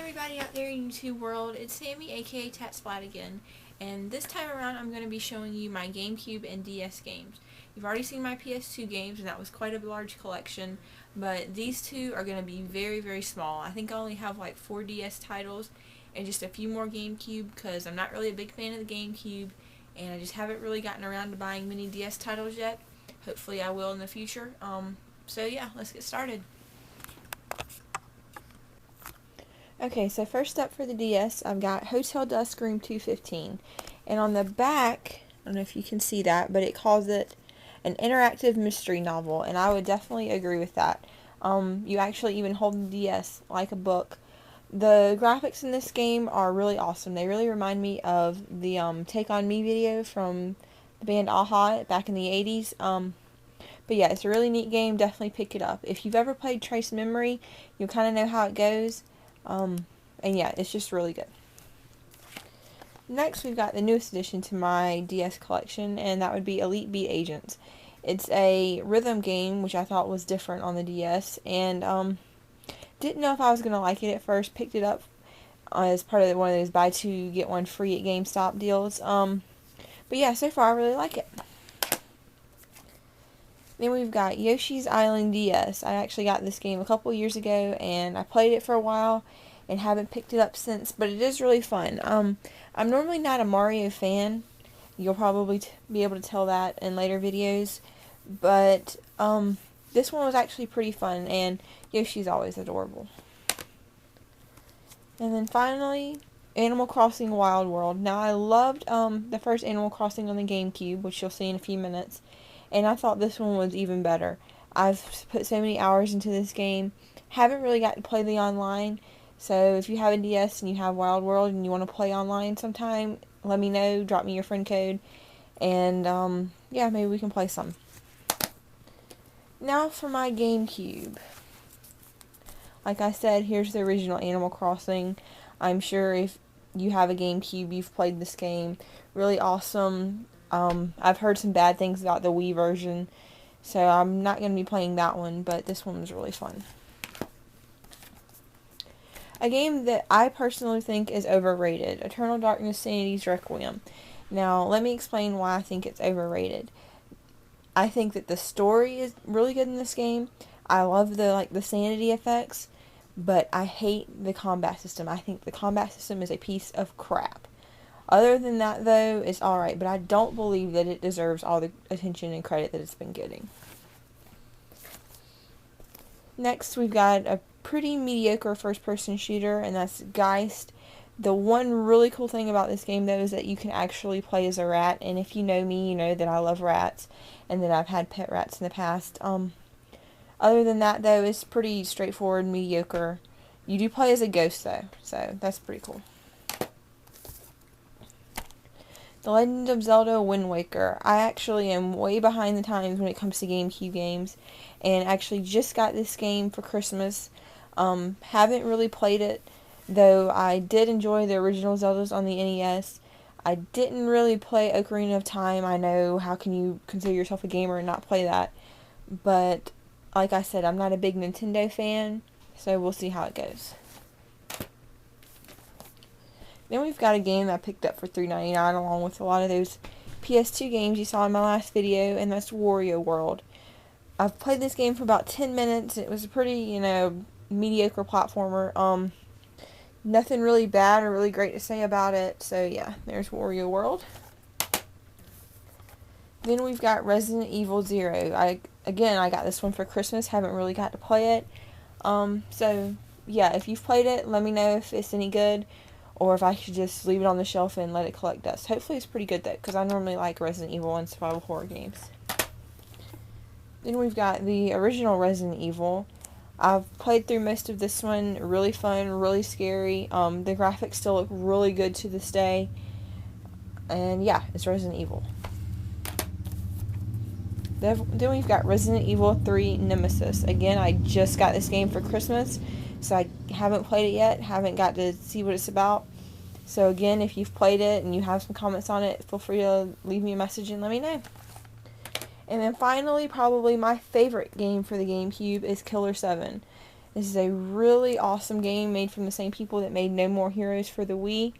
everybody out there in YouTube world, it's Sammy aka Tatsplat again, and this time around I'm going to be showing you my GameCube and DS games. You've already seen my PS2 games and that was quite a large collection, but these two are going to be very small. I think I only have like 4 DS titles and just a few more GameCube because I'm not really a big fan of the GameCube and I just haven't really gotten around to buying many DS titles yet. Hopefully I will in the future. So yeah, let's get started. Okay, so first up for the DS, I've got Hotel Dusk Room 215. And on the back, I don't know if you can see that, but it calls it an interactive mystery novel, and I would definitely agree with that. You actually even hold the DS like a book. The graphics in this game are really awesome. They really remind me of the Take On Me video from the band a-ha back in the 80s. But yeah, it's a really neat game. Definitely pick it up. If you've ever played Trace Memory, you'll kind of know how it goes. And yeah, it's just really good. Next, we've got the newest addition to my DS collection, and that would be Elite Beat Agents. It's a rhythm game, which I thought was different on the DS, and didn't know if I was going to like it at first. Picked it up as part of one of those buy two, get one free at GameStop deals. But yeah, so far I really like it. Then we've got Yoshi's Island DS. I actually got this game a couple years ago, and I played it for a while and haven't picked it up since, but it is really fun. I'm normally not a Mario fan. You'll probably be able to tell that in later videos, but this one was actually pretty fun, and Yoshi's always adorable. And then finally, Animal Crossing Wild World. Now, I loved the first Animal Crossing on the GameCube, which you'll see in a few minutes, and I thought this one was even better. I've put so many hours into this game. Haven't really got to play the online, so if you have a DS and you have Wild World and you want to play online sometime, let me know, drop me your friend code, and yeah, maybe we can play some. Now for my GameCube. Like I said, here's the original Animal Crossing. I'm sure if you have a GameCube, you've played this game. Really awesome. I've heard some bad things about the Wii version, so I'm not going to be playing that one, but this one was really fun. A game that I personally think is overrated, Eternal Darkness Sanity's Requiem. Now, let me explain why I think it's overrated. I think that the story is really good in this game. I love the sanity effects, but I hate the combat system. I think the combat system is a piece of crap. Other than that, though, it's alright, but I don't believe that it deserves all the attention and credit that it's been getting. Next, we've got a pretty mediocre first-person shooter, and that's Geist. The one really cool thing about this game, though, is that you can actually play as a rat, and if you know me, you know that I love rats, and that I've had pet rats in the past. Other than that, though, it's pretty straightforward, mediocre. You do play as a ghost, though, so that's pretty cool. The Legend of Zelda Wind Waker. I actually am way behind the times when it comes to GameCube games, and actually just got this game for Christmas. Haven't really played it, though I did enjoy the original Zeldas on the NES. I didn't really play Ocarina of Time. I know, how can you consider yourself a gamer and not play that? But, like I said, I'm not a big Nintendo fan, so we'll see how it goes. Then we've got a game I picked up for $3.99 along with a lot of those PS2 games you saw in my last video, and that's Wario World. I've played this game for about 10 minutes. It was a pretty, mediocre platformer. Nothing really bad or really great to say about it, so yeah, there's Wario World. Then we've got Resident Evil 0. I got this one for Christmas, haven't really got to play it. So yeah, if you've played it, let me know if it's any good, or if I should just leave it on the shelf and let it collect dust. Hopefully it's pretty good, though, because I normally like Resident Evil and survival horror games. Then we've got the original Resident Evil. I've played through most of this one. Really fun, really scary. The graphics still look really good to this day. And yeah, it's Resident Evil. Then we've got Resident Evil 3 Nemesis. Again, I just got this game for Christmas, so I haven't played it yet, haven't got to see what it's about. So again, if you've played it and you have some comments on it, feel free to leave me a message and let me know. And then finally, probably my favorite game for the GameCube is Killer 7. This is a really awesome game made from the same people that made No More Heroes for the Wii.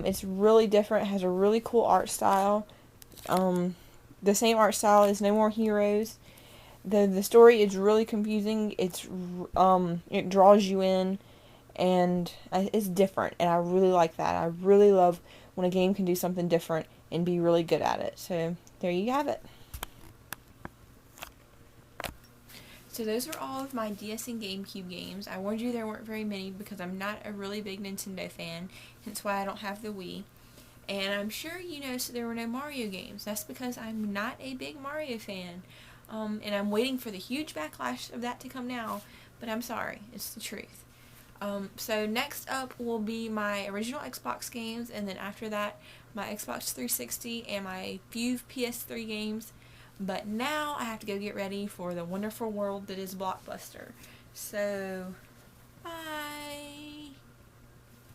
It's really different. It has a really cool art style. The same art style as No More Heroes. The story is really confusing. It draws you in, and it's different, and I really like that. I really love when a game can do something different and be really good at it. So there you have it. So those are all of my DS and GameCube games. I warned you there weren't very many because I'm not a really big Nintendo fan, hence why I don't have the Wii. And I'm sure you noticed there were no Mario games. That's because I'm not a big Mario fan. And I'm waiting for the huge backlash of that to come now, but I'm sorry, it's the truth. So next up will be my original Xbox games, and then after that, my Xbox 360 and my few PS3 games. But now I have to go get ready for the wonderful world that is Blockbuster. So, bye.